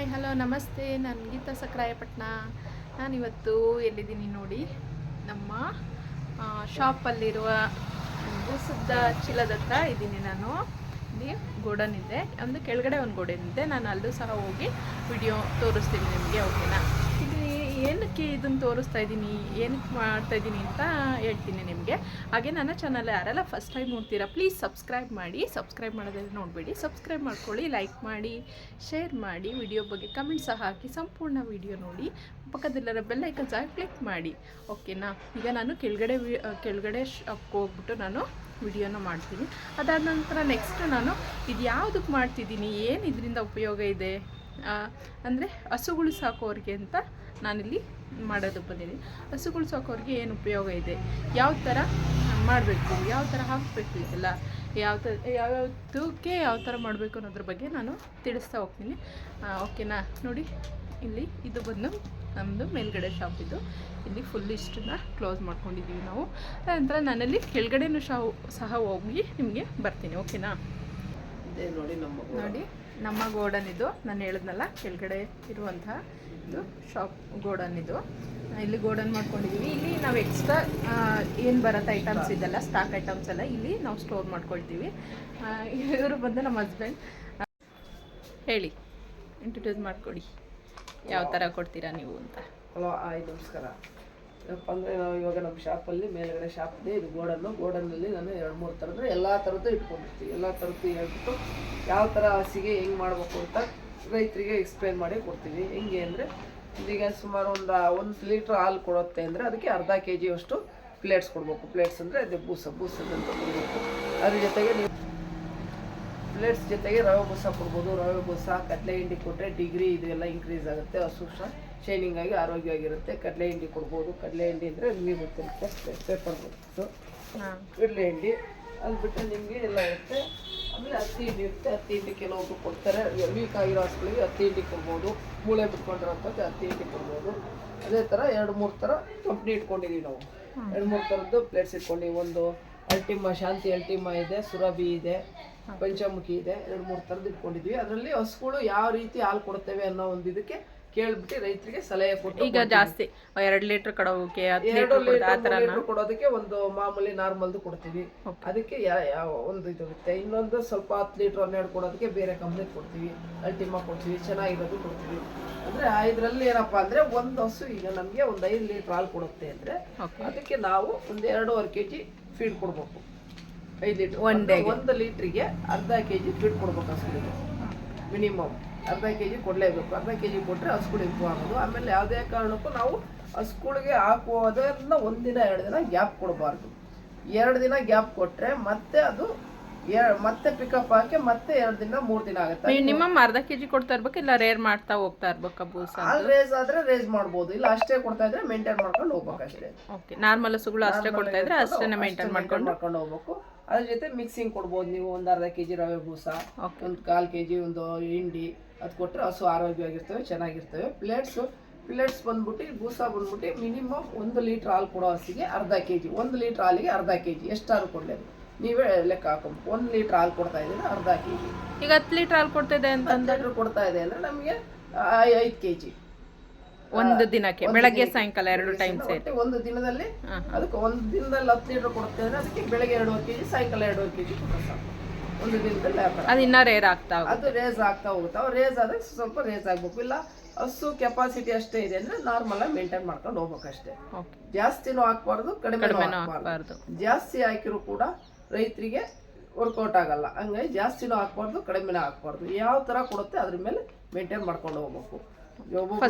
Hi hello ನಮಸ್ತೆ, ನಾನು ಗೀತಾ ಸಕ್ರಾಯಪಟ್ಟಣ. ನಾನಿವತ್ತು ಎಲ್ಲಿದ್ದೀನಿ ನೋಡಿ, ನಮ್ಮ ಶಾಪಲ್ಲಿರುವ ಬೂಸದ ಚೀಲದ ಹತ್ರ ಇದ್ದೀನಿ. ನಾನು ಇಲ್ಲಿ ಗೋಡನ್ ಇದೆ, ಒಂದು ಕೆಳಗಡೆ ಒಂದು ಗೋಡನ್ ಇದೆ. ನಾನು ಅಲ್ಲೂ ಸಹ ಹೋಗಿ ವಿಡಿಯೋ ತೋರಿಸ್ತೀನಿ ನಿಮಗೆ. ಓಕೆನಾ? ಇಲ್ಲಿ ಏನಕ್ಕೆ ಇದನ್ನು ತೋರಿಸ್ತಾ ಇದ್ದೀನಿ, ಏನಕ್ಕೆ ಮಾಡ್ತಾಯಿದ್ದೀನಿ ಅಂತ ಹೇಳ್ತೀನಿ ನಿಮಗೆ. ಹಾಗೆ ನನ್ನ ಚಾನಲ್ ಯಾರೆಲ್ಲ ಫಸ್ಟ್ ಟೈಮ್ ನೋಡ್ತೀರಾ ಪ್ಲೀಸ್ ಸಬ್ಸ್ಕ್ರೈಬ್ ಮಾಡಿ. ಸಬ್ಸ್ಕ್ರೈಬ್ ಮಾಡೋದನ್ನು ನೋಡಬೇಡಿ, ಸಬ್ಸ್ಕ್ರೈಬ್ ಮಾಡ್ಕೊಳ್ಳಿ, ಲೈಕ್ ಮಾಡಿ, ಶೇರ್ ಮಾಡಿ, ವಿಡಿಯೋ ಬಗ್ಗೆ ಕಮೆಂಟ್ ಸಹ ಹಾಕಿ ಸಂಪೂರ್ಣ ವಿಡಿಯೋ ನೋಡಿ. ಪಕ್ಕದಲ್ಲಿರೋ ಬೆಲ್ ಐಕನ್ ಸಹ ಕ್ಲಿಕ್ ಮಾಡಿ. ಓಕೆನಾ? ಈಗ ನಾನು ಕೆಳಗಡೆ ಶಾಪ್ಗೆ ಹೋಗ್ಬಿಟ್ಟು ನಾನು ವಿಡಿಯೋನ ಮಾಡ್ತೀನಿ. ಅದಾದ ನಂತರ ನೆಕ್ಸ್ಟ್ ನಾನು ಇದು ಯಾವುದಕ್ಕೆ ಮಾಡ್ತಿದ್ದೀನಿ, ಏನು ಇದರಿಂದ ಉಪಯೋಗ ಇದೆ ಅಂದರೆ ಹಸುಗಳು ಸಾಕೋರಿಗೆ ಅಂತ ನಾನಿಲ್ಲಿ ಮಾಡೋದಕ್ಕೆ ಬಂದಿದ್ದೀನಿ. ಹಸುಗಳು ಸಾಕೋರಿಗೆ ಏನು ಉಪಯೋಗ ಇದೆ, ಯಾವ ಥರ ಮಾಡಬೇಕು, ಯಾವ ಥರ ಹಾಕಬೇಕು, ಇದೆಲ್ಲ ಯಾವ್ಯಾವುದಕ್ಕೆ ಯಾವ ಥರ ಮಾಡಬೇಕು ಅನ್ನೋದ್ರ ಬಗ್ಗೆ ನಾನು ತಿಳಿಸ್ತಾ ಹೋಗ್ತೀನಿ. ಓಕೆನಾ? ನೋಡಿ, ಇಲ್ಲಿ ಇದು ಬಂದು ನಮ್ಮದು ಮೇಲ್ಗಡೆ ಶಾಪ್. ಇದು ಇಲ್ಲಿ ಫುಲ್ ಇಷ್ಟನ್ನ ಕ್ಲೋಸ್ ಮಾಡ್ಕೊಂಡಿದ್ದೀವಿ ನಾವು. ನಂತರ ನಾನಲ್ಲಿ ಕೆಳಗಡೆನೂ ಸಹ ಹೋಗಿ ನಿಮಗೆ ಬರ್ತೀನಿ. ಓಕೆನಾ? ಇದೇ ನೋಡಿ ನಮ್ಮ ಗೋಡನ್ ಇದು. ನಾನು ಹೇಳಿದ್ನಲ್ಲ ಕೆಳಗಡೆ ಇರುವಂತಹ ಇದು ಶಾಪ್ ಗೋಡನ್. ಇದು ಇಲ್ಲಿ ಗೋಡನ್ ಮಾಡ್ಕೊಂಡಿದ್ದೀವಿ. ಇಲ್ಲಿ ನಾವು ಎಕ್ಸ್ಟ್ರಾ ಏನು ಬರುತ್ತೆ ಐಟಮ್ಸ್ ಇದೆಲ್ಲ, ಸ್ಟಾಕ್ ಐಟಮ್ಸ್ ಎಲ್ಲ ಇಲ್ಲಿ ನಾವು ಸ್ಟೋರ್ ಮಾಡ್ಕೊಳ್ತೀವಿ. ಇವರು ಬಂದು ನಮ್ಮ ಹಸ್ಬೆಂಡ್. ಹೇಳಿ, ಇಂಟ್ರೊಡ್ಯೂಸ್ ಮಾಡಿಕೊಡಿ, ಯಾವ ಥರ ಕೊಡ್ತೀರಾ ನೀವು ಅಂತ. ಹಲೋ, ನಮಸ್ಕಾರ. ಏನಪ್ಪ ಅಂದರೆ ನಾವು ಇವಾಗ ನಮ್ಮ ಶಾಪಲ್ಲಿ ಮೇಲ್ಗಡೆ ಶಾಪ್ ಇದೆ. ಇದು ಗೋಡನ್ನಲ್ಲಿ ನಾನು 2-3 ಥರದ್ದು ಎಲ್ಲ ಥರದ್ದು ಇಟ್ಕೊಂಡಿರ್ತೀವಿ. ಎಲ್ಲ ಥರದ್ದು ಹೇಳ್ಬಿಟ್ಟು ಯಾವ ಥರ ಹಸಿಗೆ ಹೆಂಗೆ ಮಾಡಬೇಕು ಅಂತ ರೈತರಿಗೆ ಎಕ್ಸ್ಪ್ಲೇನ್ ಮಾಡಿ ಕೊಡ್ತೀವಿ. ಹೆಂಗೆ ಅಂದರೆ ಈಗ ಸುಮಾರು ಒಂದು ಲೀಟ್ರ್ ಹಾಲು ಕೊಡುತ್ತೆ ಅಂದರೆ ಅದಕ್ಕೆ ಅರ್ಧ kg ಅಷ್ಟು ಪ್ಲೇಟ್ಸ್ ಕೊಡಬೇಕು. ಪ್ಲೇಟ್ಸ್ ಅಂದರೆ ಅದು ಬೂಸದಂತ ಕೊಡಬೇಕು. ಅದ್ರ ಜೊತೆಗೆ ನೀವು ಪ್ಲೇಟ್ಸ್ ಜೊತೆಗೆ ರವೆ ಬೂಸ ಕೊಡ್ಬೋದು. ರವೆ ಬೂಸ, ಕಡಲೆ ಹಿಂಡಿ ಕೊಟ್ಟರೆ ಡಿಗ್ರಿ ಇದೆಲ್ಲ ಇನ್ಕ್ರೀಸ್ ಆಗುತ್ತೆ. ಹಸು ಶೈನಿಂಗ್ ಆಗಿ ಆರೋಗ್ಯವಾಗಿರುತ್ತೆ. ಕಡಲೆ ಹಿಂಡಿ ಕೊಡ್ಬೋದು. ಕಡಲೆ ಹಿಂಡಿ ಅಂದರೆ ನಿಮಗೆ ಗೊತ್ತಿರುತ್ತೆ, ಪೇಪರ್ ಬರುತ್ತೆ. ಕಡಲೆ ಹಿಂಡಿ ಅದು ಬಿಟ್ಟರೆ ನಿಮಗೆ ಎಲ್ಲ ಇರುತ್ತೆ. ಆಮೇಲೆ ಹತ್ತಿ ಹಿಂಡಿ ಇರುತ್ತೆ. ಹತ್ತಿ ಹಿಂಡಿ ಕೆಲವೊಬ್ರು ಕೊಡ್ತಾರೆ. ವೀಕ್ ಆಗಿರೋ ಹಸುಗಳಿಗೆ ಹತ್ತಿ ಹಿಂಡಿ ಕೊಡ್ಬೋದು. ಮೂಳೆ ಬಿಟ್ಕೊಂಡಿರೋಂಥದ್ದು ಹತ್ತಿ ಹಿಂಡಿ ಕೊಡ್ಬೋದು. ಅದೇ ಥರ 2-3 ಥರ ಕಂಪ್ನಿ ಇಟ್ಕೊಂಡಿದ್ದೀವಿ ನಾವು. 2-3 ಥರದ್ದು ಪ್ಲೇಟ್ಸ್ ಇಟ್ಕೊಂಡಿವಿ. ಒಂದು ಶಾಂತಿ ಅಲ್ಟಿಮಾ ಇದೆ, ಸುರಭಿ ಇದೆ, ಪಂಚಮುಖಿ ಇದೆ. 2-3 ಥರದ್ದು ಇಟ್ಕೊಂಡಿದ್ವಿ. ಅದರಲ್ಲಿ ಹಸುಗಳು ಯಾವ ರೀತಿ ಹಾಲು ಕೊಡ್ತೇವೆ ಅನ್ನೋ ಒಂದು ಇದಕ್ಕೆ ಕೇಳ್ಬಿಟ್ಟು ರೈತರಿಗೆ ಸಲಹೆ ಕೊಟ್ಟು, ಈಗ ಜಾಸ್ತಿ 2 ಲೀಟ್ರ್ ಕೊಡೋಕೆ 2 ಲೀಟ್ರ್ ಕೊಡೋದಕ್ಕೆ ಒಂದು ಮಾಮೂಲಿ ನಾರ್ಮಲ್ದು ಕೊಡ್ತೀವಿ. ಅದಕ್ಕೆ ಒಂದು ಇದು ಇರುತ್ತೆ. ಇನ್ನೊಂದು ಸ್ವಲ್ಪ 10 ಲೀಟ್ರ್ 12 ಕೊಡೋದಕ್ಕೆ ಬೇರೆ ಕಂಪ್ನಿ ಕೊಡ್ತೀವಿ. ಅಲ್ಟಿಮಾ ಕೊಡ್ತೀವಿ, ಚೆನ್ನಾಗಿರೋದು ಕೊಡ್ತೀವಿ. ಅಂದರೆ ಇದರಲ್ಲಿ ಏನಪ್ಪ ಅಂದರೆ ಒಂದು ಹಸು ಈಗ ನಮಗೆ ಒಂದು 5 ಲೀಟ್ರ್ ಹಾಲು ಕೊಡುತ್ತೆ ಅಂದರೆ ಅದಕ್ಕೆ ನಾವು ಒಂದು 2.5 kg ಫೀಡ್ ಕೊಡ್ಬೇಕು. 5 ಲೀಟ್ರ್ 1 ಲೀಟ್ರಿಗೆ ಅರ್ಧ kg ಫೀಡ್ ಕೊಡ್ಬೇಕು ಹಸುಗಳಿಗೆ. ಮಿನಿಮಮ್ ಅರ್ಧ kg ಕೊಡಲೇಬೇಕು. ಅರ್ಧ kg ಕೊಟ್ಟರೆ ಹಸುಗಳು ಇಂಪ್ರೂವ್ ಆಗೋದು. ಆಮೇಲೆ ಯಾವುದೇ ಕಾರಣಕ್ಕೂ ನಾವು ಹಸುಗಳಿಗೆ ಹಾಕುವುದನ್ನ 1 ದಿನ 2 ದಿನ ಗ್ಯಾಪ್ ಕೊಡಬಾರ್ದು. 2 ದಿನ ಗ್ಯಾಪ್ ಕೊಟ್ಟರೆ ಮತ್ತೆ ಅದು ಮತ್ತೆ ಪಿಕಪ್ ಹಾಕಿ ಮತ್ತೆ 2 ದಿನ 3 ದಿನ ಆಗುತ್ತೆ. ಮಿನಿಮಮ್ ಅರ್ಧ kg ಕೊಡ್ತಾ ಇರ್ಬೇಕು, ಇಲ್ಲ ರೇರ್ ಮಾಡ್ತಾ ಹೋಗ್ತಾ ಇರ್ಬೇಕು. ಬೂಸ ಹಾಲು ರೇಸ್ ಆದ್ರೆ ರೇಸ್ ಮಾಡ್ಬೋದು, ಇಲ್ಲ ಅಷ್ಟೇ ಕೊಡ್ತಾ ಇದ್ರೆ ಮೇಂಟೈನ್ ಮಾಡ್ಕೊಂಡು ಹೋಗ್ಬೇಕು ಅಷ್ಟೇ. ಓಕೆ, ನಾರ್ಮಲ್ ಹಸುಗಳು ಅಷ್ಟೇ ಕೊಡ್ತಾ ಇದ್ರೆ ಅಷ್ಟೇ ಮೇಂಟೈನ್ ಮಾಡ್ಕೊಂಡು ಹೋಗ್ಬೇಕು. ಅದ್ರ ಜೊತೆ ಮಿಕ್ಸಿಂಗ್ ಕೊಡ್ಬೋದು ನೀವು. ಒಂದು ಅರ್ಧ kg ರವೆ ಬೂಸ, ಒಂದು 1/4 kg ಒಂದು ಹಿಂಡಿ, ಅದು ಕೊಟ್ಟರೆ ಹಸು ಆರೋಗ್ಯವಾಗಿರ್ತವೆ, ಚೆನ್ನಾಗಿರ್ತವೆ. ಪ್ಲೇಟ್ಸ್ ಬಂದ್ಬಿಟ್ಟು ಬೂಸ ಬಂದ್ಬಿಟ್ಟು ಮಿನಿಮಮ್ 1 ಲೀಟ್ರ್ ಹಾಲು ಕೊಡೋ ಹಸಿಗೆ ಅರ್ಧ kg. 1 ಲೀಟ್ರ್ ಹಾಲಿಗೆ ಅರ್ಧ kg ಎಷ್ಟಾದ್ರು ಕೊಡಲೇದು, ನೀವೇ ಲೆಕ್ಕ ಹಾಕೊಂಡು. 1 ಲೀಟ್ರ್ ಹಾಲು ಕೊಡ್ತಾ ಇದ್ದೀರಾ, ಅರ್ಧ kg. ಈಗ 10 ಲೀಟ್ರ್ ಹಾಲು ಕೊಡ್ತಾ ಇದೆ ಅಂತ 10 ಲೀಟ್ರ್ ಕೊಡ್ತಾ ಇದೆ ಅಂದರೆ ನಮಗೆ 5 kg ಒಂದು ದಿನಕ್ಕೆ, ಬೆಳಗ್ಗೆ ಸಾಯಂಕಾಲ 2 ಟೈಮ್ ಸೇರಿ. ಒಂದು ದಿನದಲ್ಲಿ ಅದಕ್ಕೆ 1 ದಿನದಲ್ಲಿ 10 ಲೀಟ್ರ್ ಕೊಡುತ್ತೆ ಅಂದರೆ ಅದಕ್ಕೆ ಬೆಳಗ್ಗೆ 2.5 kg, ಸಾಯಂಕಾಲ 2.5 kg ಕೊಟ್ಟರೆ ಸಾಕು. ಒಂದು ದಿನದಲ್ಲಿ ಅದು ಇನ್ನೂ ರೇಸ್ ಆಗ್ತಾ ಹೋಗುತ್ತೆ. ಅವ್ರು ರೇಸ್ ಆದಾಗ ಸ್ವಲ್ಪ ರೇಸ್ ಆಗಬೇಕು. ಇಲ್ಲ ಹಸು ಕೆಪಾಸಿಟಿ ಅಷ್ಟೇ ಇದೆ ಅಂದರೆ ನಾರ್ಮಲ್ ಆಗಿ ಮೇಂಟೈನ್ ಮಾಡ್ಕೊಂಡು ಹೋಗ್ಬೇಕಷ್ಟೇ. ಜಾಸ್ತಿನೂ ಹಾಕ್ಬಾರ್ದು, ಕಡಿಮೆನೂ ಹಾಕ್ಬಾರ್ದು. ಜಾಸ್ತಿ ಹಾಕಿರೂ ಕೂಡ ರೈತರಿಗೆ ವರ್ಕೌಟ್ ಆಗಲ್ಲ. ಹಂಗಾಗಿ ಜಾಸ್ತಿನೂ ಹಾಕ್ಬಾರ್ದು, ಕಡಿಮೆನೂ ಹಾಕ್ಬಾರ್ದು. ಯಾವ ಥರ ಕೊಡುತ್ತೆ ಅದ್ರ ಮೇಲೆ ಮೇಂಟೈನ್ ಮಾಡ್ಕೊಂಡು ಹೋಗ್ಬೇಕು.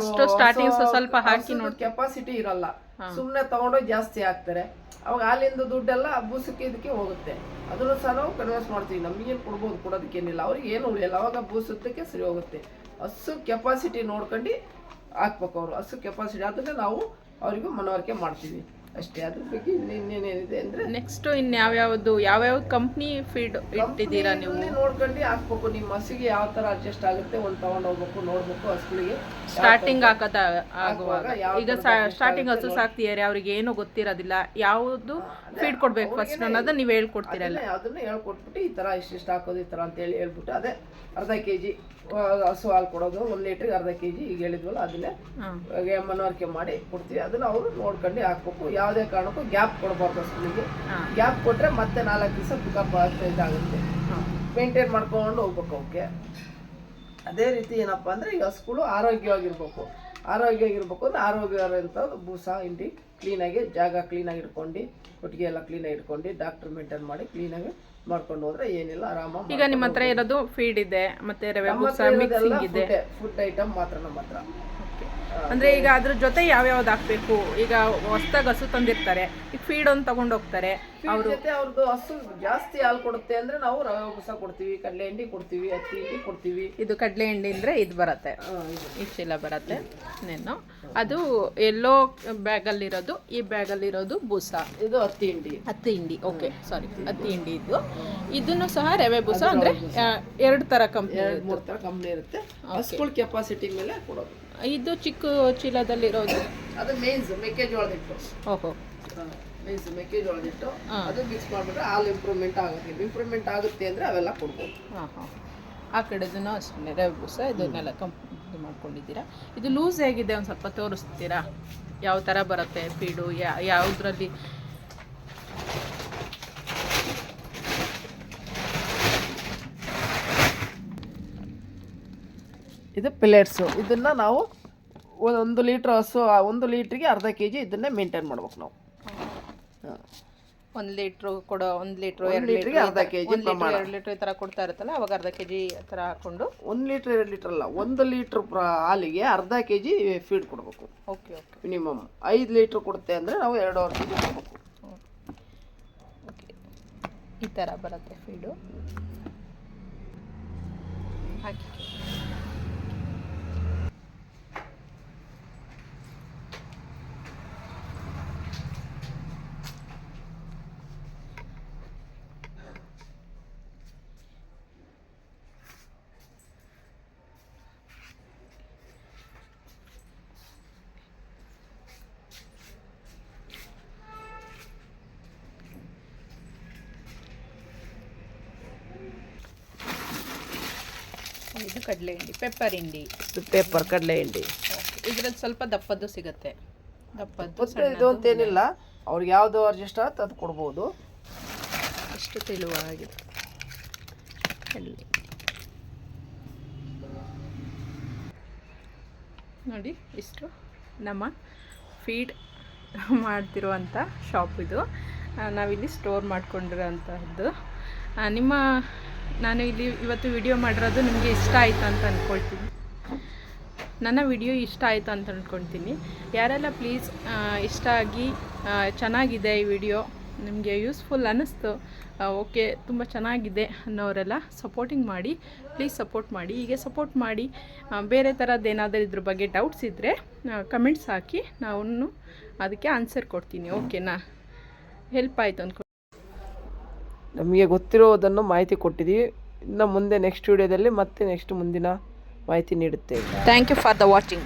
ಸ್ವಲ್ಪ ಹಾಕಿ ನೋಡಿ, ಕೆಪಾಸಿಟಿ ಇರಲ್ಲ, ಸುಮ್ಮನೆ ತಗೊಂಡೋಗಿ ಜಾಸ್ತಿ ಹಾಕ್ತಾರೆ. ಅವಾಗ ಹಾಲಿಂದ ದುಡ್ಡೆಲ್ಲ ಬೂಸಕ್ಕೆ ಇದಕ್ಕೆ ಹೋಗುತ್ತೆ. ಅದನ್ನು ಸಹ ನಾವು ಕನ್ವರ್ಸ್ ಮಾಡ್ತೀವಿ. ನಮಗೇನು ಕೊಡ್ಬೋದು, ಕೊಡೋದಕ್ಕೇನಿಲ್ಲ, ಅವ್ರಿಗೆ ಏನು ಉಳಿಯಲ್ಲ. ಅವಾಗ ಬೂಸಕ್ಕೆ ಸರಿ ಹೋಗುತ್ತೆ. ಹಸು ಕೆಪಾಸಿಟಿ ನೋಡ್ಕೊಂಡು ಹಾಕ್ಬೇಕು ಅವರು. ಹಸು ಕೆಪಾಸಿಟಿ ಅದನ್ನೇ ನಾವು ಅವರಿಗೂ ಮನವರಿಕೆ ಮಾಡ್ತೀವಿ. ಅಷ್ಟೇ. ಅದ್ರ ಬಗ್ಗೆ ಇನ್ನೇನೇನಿದೆ ಅಂದರೆ ನೆಕ್ಸ್ಟು ಯಾವ್ಯಾವ ಕಂಪ್ನಿ ಫೀಡ್ ಇಟ್ಟಿದ್ದೀರಾ ನೀವು? ನೋಡ್ಕೊಂಡು ಹಾಕ್ಬೇಕು. ನಿಮ್ಮ ಹಸಿಗೆ ಯಾವ ಥರ ಅಡ್ಜಸ್ಟ್ ಆಗುತ್ತೆ ಒಂದು ತೊಗೊಂಡು ಹೋಗ್ಬೇಕು, ನೋಡ್ಬೇಕು ಹಸುಗಳಿಗೆ. ಸ್ಟಾರ್ಟಿಂಗ್ ಆಗುವಾಗ ಈಗ ಸ್ಟಾರ್ಟಿಂಗ್ ಹಸು ಸಾಕ್ತಿದ್ದಾರೆ, ಅವ್ರಿಗೆ ಏನು ಗೊತ್ತಿರೋದಿಲ್ಲ, ಯಾವುದು ಫೀಡ್ ಕೊಡ್ಬೇಕು ಫಸ್ಟ್ ಅನ್ನೋದು ನೀವು ಹೇಳ್ಕೊಡ್ತೀರಲ್ಲ? ಅದನ್ನ ಹೇಳ್ಕೊಟ್ಬಿಟ್ಟು ಈ ಥರ ಇಷ್ಟಿಷ್ಟು ಹಾಕೋದು ಈ ಥರ ಅಂತೇಳಿ ಹೇಳ್ಬಿಟ್ಟು, ಅದೇ ಅರ್ಧ kg ಹಸು ಹಾಲು ಕೊಡೋದು, 1 ಲೀಟ್ರಿಗೆ ಅರ್ಧ kg ಈಗ ಹೇಳಿದ್ವಲ್ಲ ಅದನ್ನೇ ಮನವರಿಕೆ ಮಾಡಿ ಕೊಡ್ತೀವಿ. ಅದನ್ನ ಅವರು ನೋಡ್ಕೊಂಡು ಹಾಕ್ಬೇಕು. ಯಾವುದೇ ಕಾರಣಕ್ಕೂ ಗ್ಯಾಪ್ ಕೊಡಬಾರ್ದು ಹಸುಗಳಿಗೆ. ಗ್ಯಾಪ್ ಕೊಟ್ಟರೆ ಮತ್ತೆ 4 ದಿವಸ ಪಿಕಪ್ ಇದಾಗುತ್ತೆ. ಮೇಂಟೈನ್ ಮಾಡ್ಕೊಂಡು ಹೋಗ್ಬೇಕು ಅವಕ್ಕೆ. ಅದೇ ರೀತಿ ಏನಪ್ಪ ಅಂದರೆ ಈ ಹಸುಗಳು ಆರೋಗ್ಯವಾಗಿರ್ಬೇಕು ಅಂದರೆ ಆರೋಗ್ಯವಂತ ಬೂಸ ಹಿಂಡಿ ಕ್ಲೀನಾಗಿ ಜಾಗ ಕ್ಲೀನಾಗಿ ಇಟ್ಕೊಂಡು, ಕೊಟ್ಟಿಗೆ ಎಲ್ಲ ಕ್ಲೀನಾಗಿ ಇಟ್ಕೊಂಡು, ಡಾಕ್ಟರ್ ಮೇಂಟೈನ್ ಮಾಡಿ ಕ್ಲೀನಾಗಿ ಮಾಡ್ಕೊಂಡು ಹೋದ್ರೆ ಏನಿಲ್ಲ, ಆರಾಮಾಗಿ. ಈಗ ನಿಮ್ಮ ಹತ್ರ ಇರೋದು ಫೀಡ್ ಇದೆ, ಮತ್ತೆ ರವೆ ಬೂಸ ಮಿಕ್ಸಿಂಗ್ ಇದೆ, ಫುಡ್ ಐಟಮ್ ಮಾತ್ರ ನಮ್ಮ ಹತ್ರ. ಅಂದ್ರೆ ಈಗ ಅದ್ರ ಜೊತೆ ಯಾವ್ಯಾವ್ದು ಹಾಕ್ಬೇಕು? ಈಗ ಹೊಸ್ದಾಗಿ ಹಸು ತಂದಿರ್ತಾರೆ, ಈಗ ಫೀಡ್ ಒಂದು ತಗೊಂಡು ಹೋಗ್ತಾರೆ, ಅವ್ರದ್ದು ಹಸು ಜಾಸ್ತಿ ಹಾಲು ಕೊಡುತ್ತೆ ಅಂದ್ರೆ ನಾವು ರವೆ ಬೂಸ ಕೊಡ್ತೀವಿ, ಕಡಲೆ ಹಿಂಡಿ ಕೊಡ್ತೀವಿ, ಹತ್ತಿ ಹಿಂಡಿ ಕೊಡ್ತೀವಿ. ಇದು ಕಡಲೆ ಹಿಂಡಿ ಅಂದ್ರೆ ಇದು ಬರುತ್ತೆ, ಈ ಚೀಲ ಬರುತ್ತೆ ನೇನು. ಅದು ಎಲ್ಲೋ ಬ್ಯಾಗಲ್ಲಿರೋದು, ಈ ಬ್ಯಾಗಲ್ಲಿರೋದು ಬೂಸ, ಇದು ಹತ್ತಿ ಹಿಂಡಿ. ಓಕೆ, ಸಾರಿ, ಹತ್ತಿ ಹಿಂಡಿ. ಇದನ್ನು ಸಹ ರವೆ ಬೂಸ ಅಂದ್ರೆ 2 ಥರ ಕಂಪ್ನಿ, 3 ಥರ ಕಂಪ್ನಿ ಇರುತ್ತೆ. ಹಸುಗಳ ಕೆಪಾಸಿಟಿ ಮೇಲೆ ಕೊಡೋದು. ಇದು ಚಿಕ್ಕ ಚೀಲದಲ್ಲಿರೋದು ಅದು ಮೇನ್ಸ್ ಮೆಕ್ಕೆಜೋಳದ ಹಿಟ್ಟು. ಓಹೋ, ಮೇನ್ಸ್ ಮೆಕ್ಕೆಜೋಳದ ಹಿಟ್ಟು. ಅದು ಮಿಕ್ಸ್ ಮಾಡಿಬಿಟ್ರೆ ಹಾಲು ಇಂಪ್ರೂವ್ಮೆಂಟ್ ಆಗುತ್ತೆ ಅಂದರೆ ಅವೆಲ್ಲ ಕೊಡ್ಬೋದು. ಆ ಕಡೆದೂ ಅಷ್ಟೇ ರವೆ ಬೂಸ ಇದನ್ನೆಲ್ಲ ಇದು ಮಾಡ್ಕೊಂಡಿದ್ದೀರಾ. ಇದು ಲೂಸ್ ಹೇಗಿದೆ ಒಂದು ಸ್ವಲ್ಪ ತೋರಿಸ್ತೀರಾ? ಯಾವ ಥರ ಬರುತ್ತೆ ಫೀಡು, ಯಾವುದ್ರಲ್ಲಿ? ಇದು ಪಿಲೆಟ್ಸು. ಇದನ್ನು ನಾವು 1 ಲೀಟ್ರ್ ಹಸು, 1 ಲೀಟ್ರಿಗೆ ಅರ್ಧ kg ಇದನ್ನೇ ಮೇಂಟೈನ್ ಮಾಡ್ಬೇಕು ನಾವು. 1 ಲೀಟ್ರ್ ಕೊಡೋ, 1 ಲೀಟ್ರ್ 2 ಲೀಟ್ರಿಗೆ ಅರ್ಧ kg 2 ಲೀಟ್ರ್ ಈ ಥರ ಕೊಡ್ತಾ ಇರುತ್ತಲ್ಲ, ಅವಾಗ ಅರ್ಧ kg ಆ ಥರ ಹಾಕೊಂಡು 1 ಲೀಟ್ರ್ 2 ಲೀಟ್ರ್ ಅಲ್ಲ, 1 ಲೀಟ್ರ್ ಹಾಲಿಗೆ ಅರ್ಧ kg ಫೀಡ್ ಕೊಡಬೇಕು. ಓಕೆ, ಮಿನಿಮಮ್ 5 ಲೀಟ್ರ್ ಕೊಡುತ್ತೆ ಅಂದರೆ ನಾವು 2.5 kg ಕೊಡಬೇಕು. ಓಕೆ, ಈ ಥರ ಬರುತ್ತೆ ಫೀಡು. ಹಾಕಿ ಇದು ಕಡಲೆ ಹಿಂಡಿ, ಪೆಪ್ಪರ್ ಹಿಂಡಿ, ಪೇಪರ್ ಕಡಲೆ ಹಿಂಡಿ. ಇದ್ರಲ್ಲಿ ಸ್ವಲ್ಪ ದಪ್ಪದ್ದು ಸಿಗುತ್ತೆ. ದಪ್ಪದ್ದು ಇದು ಅಂತೇನಿಲ್ಲ, ಅವ್ರಿಗೆ ಯಾವುದು ಅಡ್ಜಸ್ಟ್ ಆಗುತ್ತೆ ಅದು ಕೊಡ್ಬೋದು. ಅಷ್ಟು ತೆಳುವಾಗಿದೆ ಕಡಲೆ ನೋಡಿ. ಇಷ್ಟು ನಮ್ಮ ಫೀಡ್ ಮಾಡ್ತಿರುವಂಥ ಶಾಪ್ ಇದು. ನಾವಿಲ್ಲಿ ಸ್ಟೋರ್ ಮಾಡ್ಕೊಂಡಿರೋಂಥದ್ದು. ನಾನು ಇಲ್ಲಿ ಇವತ್ತು ವಿಡಿಯೋ ಮಾಡಿರೋದು ನಿಮಗೆ ಇಷ್ಟ ಆಯಿತು ಅಂತ ಅಂದ್ಕೊಳ್ತೀನಿ. ನನ್ನ ವಿಡಿಯೋ ಇಷ್ಟ ಆಯಿತು ಅಂತ ಅಂದ್ಕೊಳ್ತೀನಿ. ಯಾರೆಲ್ಲ ಪ್ಲೀಸ್ ಇಷ್ಟ ಆಗಿ ಚೆನ್ನಾಗಿದೆ ಈ ವಿಡಿಯೋ, ನಿಮಗೆ ಯೂಸ್ಫುಲ್ ಅನ್ನಿಸ್ತು, ಓಕೆ ತುಂಬ ಚೆನ್ನಾಗಿದೆ ಅನ್ನೋರೆಲ್ಲ ಸಪೋರ್ಟಿಂಗ್ ಮಾಡಿ, ಪ್ಲೀಸ್ ಸಪೋರ್ಟ್ ಮಾಡಿ. ಹೀಗೆ ಸಪೋರ್ಟ್ ಮಾಡಿ. ಬೇರೆ ಥರದ್ದು ಏನಾದರೂ ಇದ್ರ ಬಗ್ಗೆ ಡೌಟ್ಸ್ ಇದ್ದರೆ ಕಮೆಂಟ್ಸ್ ಹಾಕಿ, ನಾನು ಅದಕ್ಕೆ ಆನ್ಸರ್ ಕೊಡ್ತೀನಿ. ಓಕೆನಾ? ಹೆಲ್ಪ್ ಆಯಿತು ಅಂದ್ಕೊಂಡು ನಮಗೆ ಗೊತ್ತಿರೋದನ್ನು ಮಾಹಿತಿ ಕೊಟ್ಟಿದ್ದೀವಿ. ಇನ್ನು ಮುಂದೆ ನೆಕ್ಸ್ಟ್ ವಿಡಿಯೋದಲ್ಲಿ ಮತ್ತೆ ಮುಂದಿನ ಮಾಹಿತಿ ನೀಡುತ್ತೇವೆ. Thank you for the watching.